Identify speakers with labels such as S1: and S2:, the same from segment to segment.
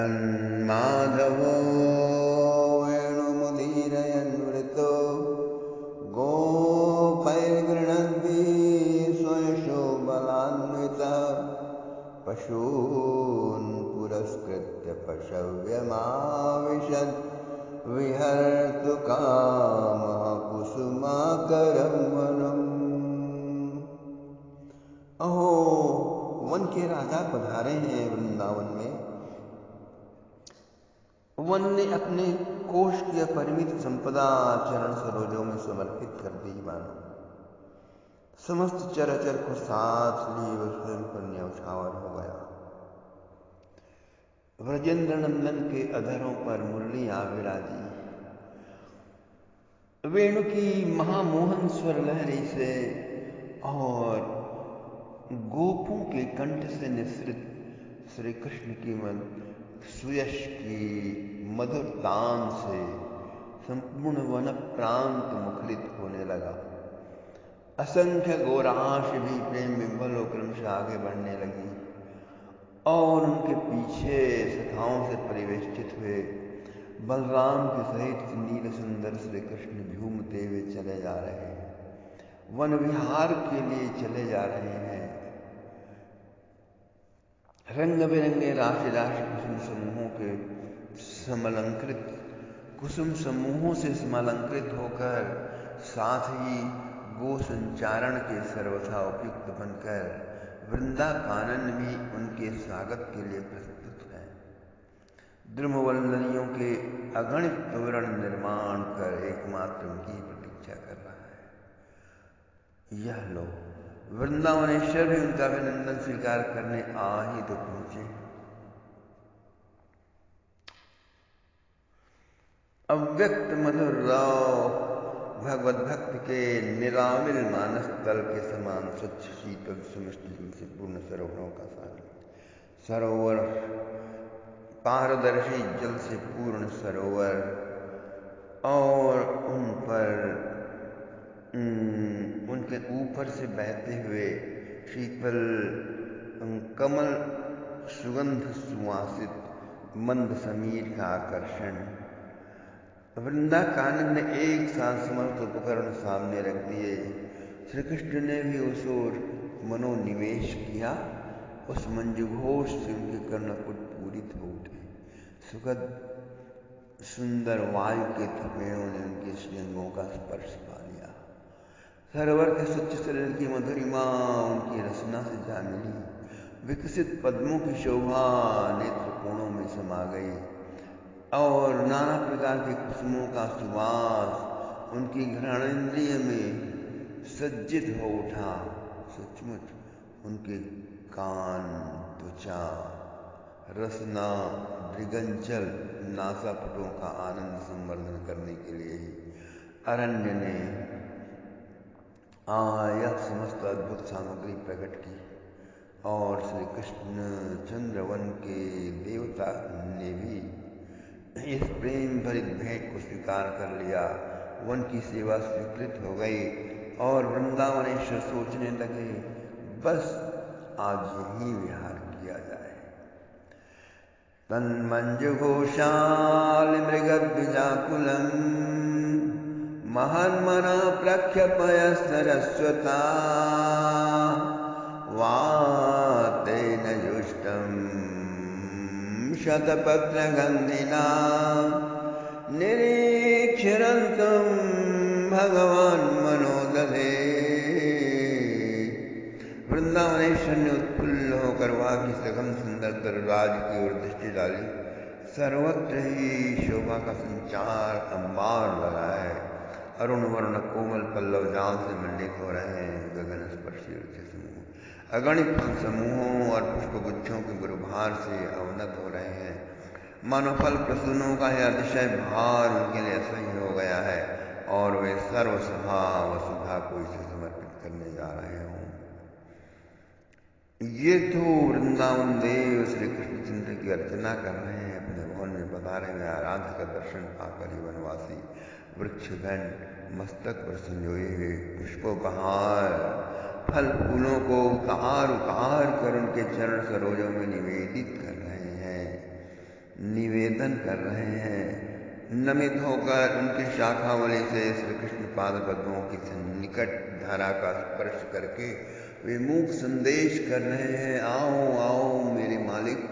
S1: तन्माधवो वेणुमुदीरयन्वृतो गोपैर्गृणद्भिः स्वयशोबलान्वितः पशून् पुरस्कृत्य पशव्यमाविशद् विहर्तु कामः कुसुमाकरं वनम्। अहो, वन के राजा पधारे हैं वृंदावन में। वन ने अपने कोष की अपरिमित संपदा चरण सरोजों में समर्पित कर दी। मानो समस्त चराचर को साथ लिए वह स्वयं पर न्यौछावर हो गया। व्रजेंद्र नंदन के अधरों पर मुरलियां विराजी। वेणु की महामोहन स्वर लहरी से और गोपों के कंठ से निसृत श्री कृष्ण की सुयश की मधुर तान से संपूर्ण वन प्रांत मुखरित होने लगा। असंख्य गोराश भी प्रेम विह्वल होकर क्रमशः आगे बढ़ने लगी और उनके पीछे सखाओं से परिवेष्टित हुए बलराम के सहित नील सुंदर श्री कृष्ण झूमते हुए चले जा रहे हैं, वन विहार के लिए चले जा रहे हैं। रंग बिरंगे राशि राशि कुसुम समूहों से समलंकृत होकर, साथ ही गो संचारण के सर्वथा उपयुक्त बनकर वृंदाकानन भी उनके स्वागत के लिए प्रस्तुत है। द्रुमवल्लरियों के अगणित तोरण निर्माण कर एकमात्र उनकी प्रतीक्षा कर रहा है। यह लो, वृंदावनेश्वर भी उनका अभिनंदन स्वीकार करने आ ही तो पहुंचे। अव्यक्त मधुर राव भगवत भक्त के निरामिल मानस तल के समान स्वच्छ शीतल सुमिष्ट जल से पूर्ण सरोवरों का सरोवर, पारदर्शी जल से पूर्ण सरोवर और उन पर उनके ऊपर से बहते हुए शीतल कमल सुगंध सुवासित मंद समीर का आकर्षण। वृंदाकानन ने एक साथ समस्त उपकरण सामने रख दिए। श्री कृष्ण ने भी उस ओर मनोनिवेश किया। उस मंजुघोष से उनके कर्णपुट पूरित हो उठे। सुखद सुंदर वायु के थपेड़ों ने उनके श्रीअंगों का स्पर्श पा लिया। सरोवर के स्वच्छ शरीर की मधुरिमा उनकी रसना से जा मिली। विकसित पद्मों की शोभा नेत्र कोणों में समा गई और नाना प्रकार के कुसुमों का सुवास उनकी घ्राणेन्द्रिय में सज्जित हो उठा। सचमुच उनके कान, त्वचा, रसना, मृगंचल, नासापुटों का आनंद संवर्धन करने के लिए ही अरण्य ने यह समस्त अद्भुत सामग्री प्रकट की और श्री कृष्ण चंद्रवन के देवता ने भी इस प्रेम भरित भेंट को स्वीकार कर लिया। वन की सेवा स्वीकृत हो गई और वृंदावनेश्वर सोचने लगे, बस आज यही विहार किया जाए। तन्मंजुघोषाल मृगद्विजाकुलं महन्मना प्रख्यपय सरस्वता वातेन जुष्टम् शतपत्रगन्धिना निरीक्षरन्तं भगवान् मनोदधे। वृंदावनेश्वर ने उत्फुल्ल होकर वहाँ की सघन सुंदर दरराज की ओर दृष्टि डाली। सर्वत्र ही शोभा का संचार अंबार लगा है। अरुण वर्ण कोमल पल्लव जाल से मंडित हो रहे हैं। गगन स्पर्शी समूह अगणित फल समूहों और पुष्पगुच्छों के गुरुभार से अवनत हो रहे हैं। मानो फल प्रसूनों का यह अतिशय भार उनके लिए असह्य हो गया है और वे सर्वसभा वसुधा को इसे समर्पित करने जा रहे हों। ये तो वृंदावन देव श्री कृष्णचंद्र की अर्चना कर रहे हैं। अपने भवन में पधारे हुए आराध्य का दर्शन पाकर ही वनवासी वृक्षगण मस्तक पर संजोए हुए पुष्पोपहार फल फूलों को उतार उतार कर उनके चरण सरोजों में निवेदित कर रहे हैं। निवेदन कर रहे हैं। नमित होकर उनके शाखावली से श्री कृष्ण पाद पद्मों की निकट धारा का स्पर्श करके वे मूक संदेश कर रहे हैं, आओ आओ मेरे मालिक,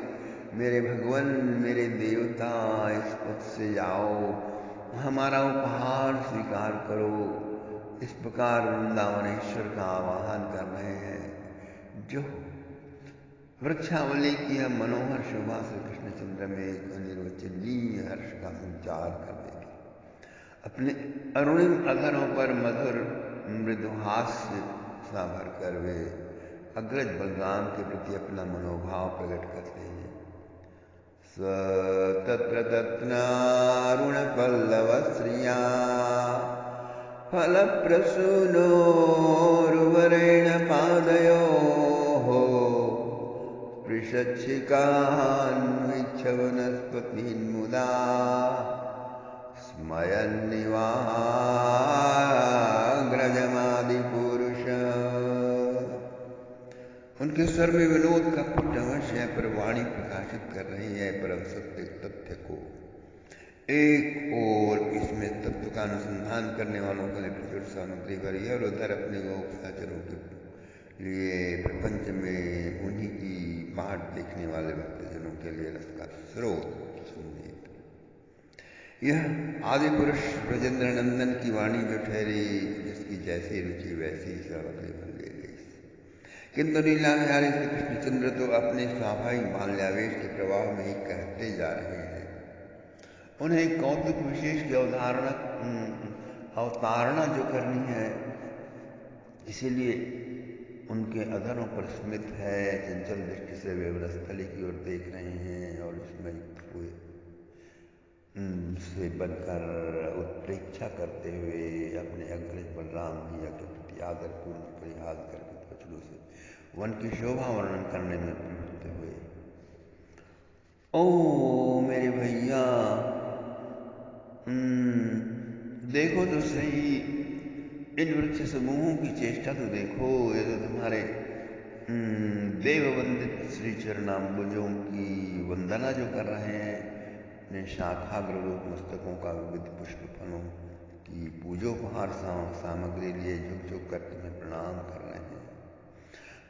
S1: मेरे भगवान, मेरे देवता, इस पथ से जाओ, हमारा उपहार स्वीकार करो। इस प्रकार वृंदावनेश्वर का आवाहन कर रहे हैं, जो वृक्षावली की यह मनोहर शोभा श्री कृष्णचंद्र में एक अनिर्वचनीय हर्ष का संचार कर देगी। अपने अरुणिम अधरों पर मधुर मृदुहास्य सा भर कर वे अग्रज बलराम के प्रति अपना मनोभाव प्रकट करते हैं। तत्र तत्नारुण पल्लव श्रिया फल प्रसूनोर्वरेण पादयो पृषच्छिकान्वीक्ष वनस्पतिन्मुदा स्मयन्निवाग्रजमादिपुरुष। उनके स्वर में विनोद का पुट अवश्य है, पर वाणी प्रकाशित कर रही है परम सत्य तथ्य को। एक और इसमें तत्व का अनुसंधान करने वालों के लिए प्रचुर सामग्री भरी है, और उधर अपने गोप सहचरों के लिए प्रपंच में उन्हीं की बाट देखने वाले भक्तजनों के लिए रस का स्रोत संगीत। यह आदि पुरुष ब्रजेंद्र नंदन की वाणी जो ठहरी, जिसकी जैसी रुचि वैसी सामग्री बन ले गई। किंतु लीला विहारी श्री कृष्णचंद्र तो अपने स्वाभाविक बाल्यावेश के प्रभाव में ही कहते जा रहे हैं। उन्हें एक कौतुक विशेष की अवतारणा जो करनी है, इसीलिए उनके अधरों पर स्मित है। चंचल दृष्टि से वे वनस्थली की ओर देख रहे हैं और उसमें हुए से बनकर उत्प्रेक्षा करते हुए अपने अग्रज बलराम भैया के प्रति आदरपूर्ण परिहास करके पछलू से वन की शोभा वर्णन करने में प्रवृत्त हुए। ओ मेरे भैया, देखो तो सही इन वृक्ष समूहों की चेष्टा तो देखो। ये तो तुम्हारे देववंदित श्री चरणाम्बुजों की वंदना जो कर रहे हैं, अपने शाखाग्रलोक मस्तकों का विविध पुष्प फलों की पूजोपहार सामग्री लिए झुक झुक कर तुम्हें प्रणाम कर रहे हैं।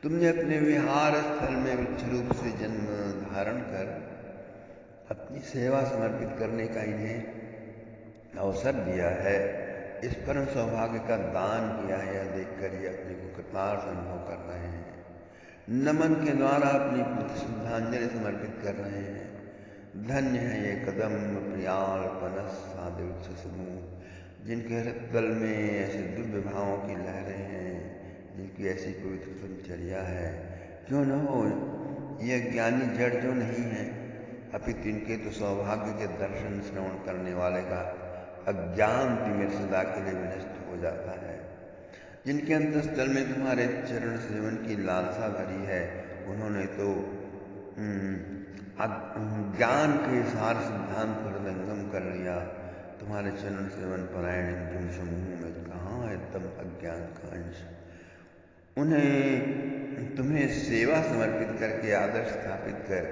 S1: तुमने अपने विहार स्थल में वृक्ष रूप से जन्म धारण कर अपनी सेवा समर्पित करने का इन्हें अवसर दिया है। इस परम सौभाग्य का दान किया है, यह देखकर ये अपने को कृतार्थ अनुभव कर रहे हैं। नमन के द्वारा अपनी श्रद्धांजलि समर्पित कर रहे हैं। धन्य है ये कदम प्रियाल पनस आदि वृक्ष समूह, जिनके हृदय में ऐसे दिव्य भावों की लहरें हैं, जिनकी ऐसी पवित्र दिनचर्या है। क्यों न हो ये ज्ञानी जड़ जो नहीं है, अपितु इनके तो सौभाग्य के दर्शन श्रवण करने वाले का अज्ञान तिमिर सदा के लिए विनष्ट हो जाता है। जिनके अंतस्थल में तुम्हारे चरण सेवन की लालसा भरी है, उन्होंने तो ज्ञान के सार सिद्धांत को हृदयंगम कर लिया। तुम्हारे चरण सेवन परायण इन समूह में कहाँ है तम अज्ञान का अंश। उन्हें तुम्हें सेवा समर्पित करके आदर्श स्थापित कर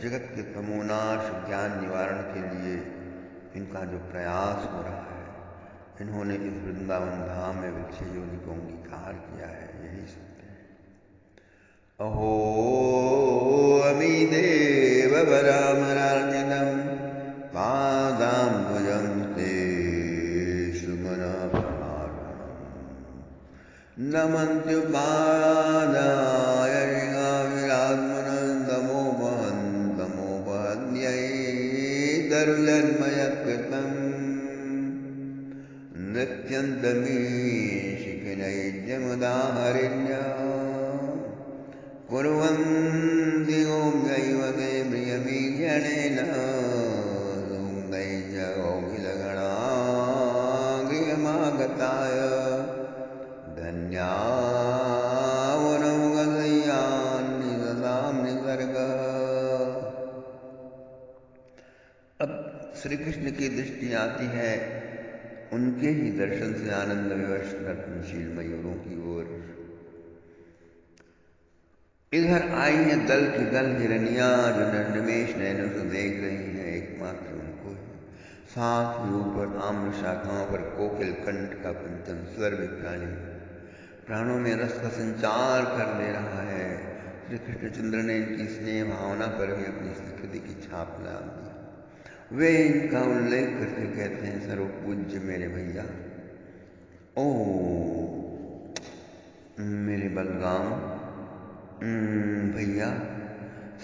S1: जगत के तमोनाश ज्ञान निवारण के लिए इनका जो प्रयास हो रहा है, इन्होंने इस वृंदावन धाम में वृक्ष योनि को अंगीकार किया है, यही सत्य है। अहो अमी देव वरामरार्जितम पादाम्बुजं ते सुमनापहारणम् नमन्त्युपादाय विरात्मनन्दमोपहन्यै दरुजन्मयकृतम् नृत्यन्तमीशिखिनैर्यमुदाहरिण्या कुर्वन्ति ओम्यैव ते प्रियमीक्षणेन सुन्दैर्यगौगिलगणा गृहमागताय धन्यावनौगदय्यान्निदतां निसर्गः। अब श्री कृष्ण की दृष्टि आती है उनके ही दर्शन से आनंद विवश नर्तनशील मयूरों की ओर। इधर आई है दल की दल हिरनिया, जो निर्निमेष नैनों से देख रही है। एकमात्र उनको है। साथ ही ऊपर आम्र शाखाओं पर कोकिल कंठ का पंचम स्वर भी प्राणों में रस का संचार कर दे रहा है। श्री कृष्णचंद्र ने इनकी स्नेह भावना पर भी अपनी स्वीकृति की छाप डाल दी। वे इनका उल्लेख करके कहते हैं, सर्वपूज्य मेरे भैया, ओ मेरे बलराम भैया,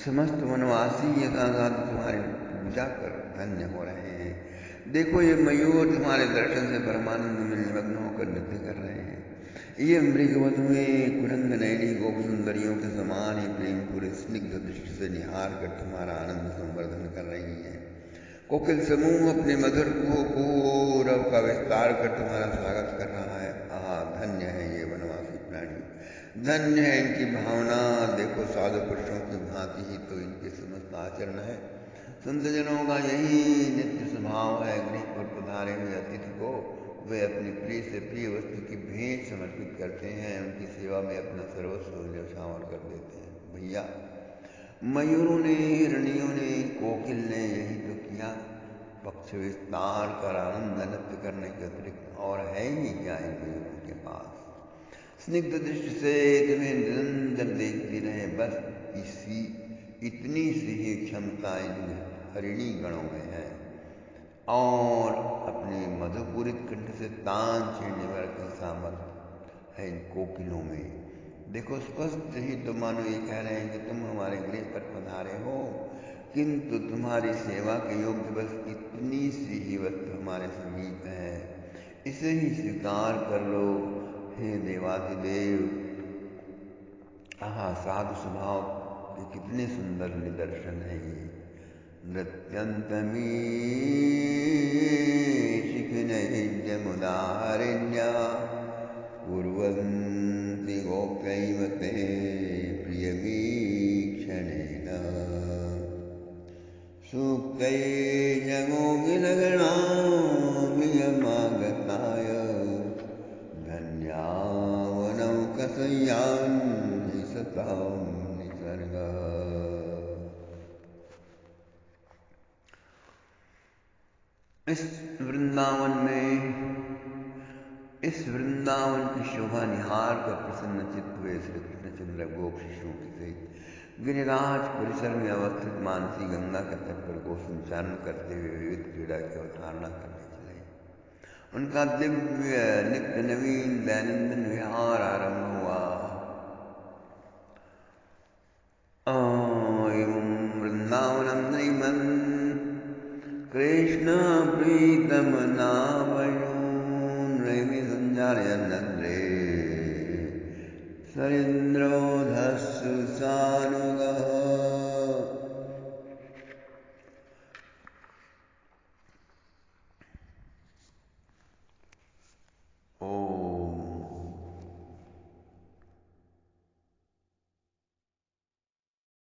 S1: समस्त वनवासी यथासाथ तुम्हारी पूजा कर धन्य हो रहे हैं। देखो ये मयूर तुम्हारे दर्शन से परमानंद में निमग्न होकर नृत्य कर रहे हैं। ये मृगवधुएं कुरंग नयनी गोप सुंदरियों के समान ही प्रेम पूरे स्निग्ध दृष्टि से निहार कर तुम्हारा आनंद संवर्धन कर रही है। कोकिल समूह अपने मधुर कुहूरव का विस्तार कर तुम्हारा स्वागत कर रहा है। आहा, धन्य है ये वनवासी प्राणी, धन्य है इनकी भावना। देखो साधु पुरुषों की भांति ही तो इनके समस्त आचरण है। संतजनों का यही नित्य स्वभाव है। गृह पर पधारे हुए अतिथि को वे अपनी प्रिय से प्रिय वस्तु की भेंट समर्पित करते हैं, उनकी सेवा में अपना सर्वस्व न्यौछावर कर देते हैं। भैया, मयूरों ने, हिरणियों ने, कोकिल ने यही तो किया। पक्ष विस्तार कर आनंद नृत्य करने के अतिरिक्त और है ही क्या इन मयूरों के पास। स्निग्ध दृष्टि से तुम्हें निरंतर देखती रहे, बस इतनी सी ही क्षमता इन हरिणी गणों में है, और अपने मधुपूरित कंठ से तान छेड़ने वाले की सामर्थ्य है इन कोकिलों में। देखो स्पष्ट ही तो मानो ये कह रहे हैं कि तुम हमारे गृह पर पधारे हो, किंतु तुम्हारी सेवा के योग्य बस इतनी सी ही वस्तु हमारे समीप है, इसे ही स्वीकार कर लो हे देवाधिदेव। आहा, साधु स्वभाव के कितने सुंदर निदर्शन है ये। नृत्यंतमी शिखिनैर्यमुदाहरिण्या कुर्वन्ति गोप्यैव ते प्रियमीक्षणेन सूक्तैर्जगोगिलगणाभियमागताय धन्यावनौकसंयान्नि सतां निसर्गा। इस वृंदावन की शोभा निहार कर प्रसन्न चित्त हुए श्री कृष्णचंद्र गोप शिशुओं के सहित गिरिराज परिसर में अवस्थित मानसी गंगा के तट पर गो संचालन करते हुए विविध क्रीड़ा की अवधारणा करने चले। उनका दिव्य नित्य नवीन दैनंदिन विहार आरंभ हुआ। वृंदावनम नैमन कृष्ण प्रीतम नामयून रवि संजारयन्नद्रे सरिन्द्रोधस्सु सानु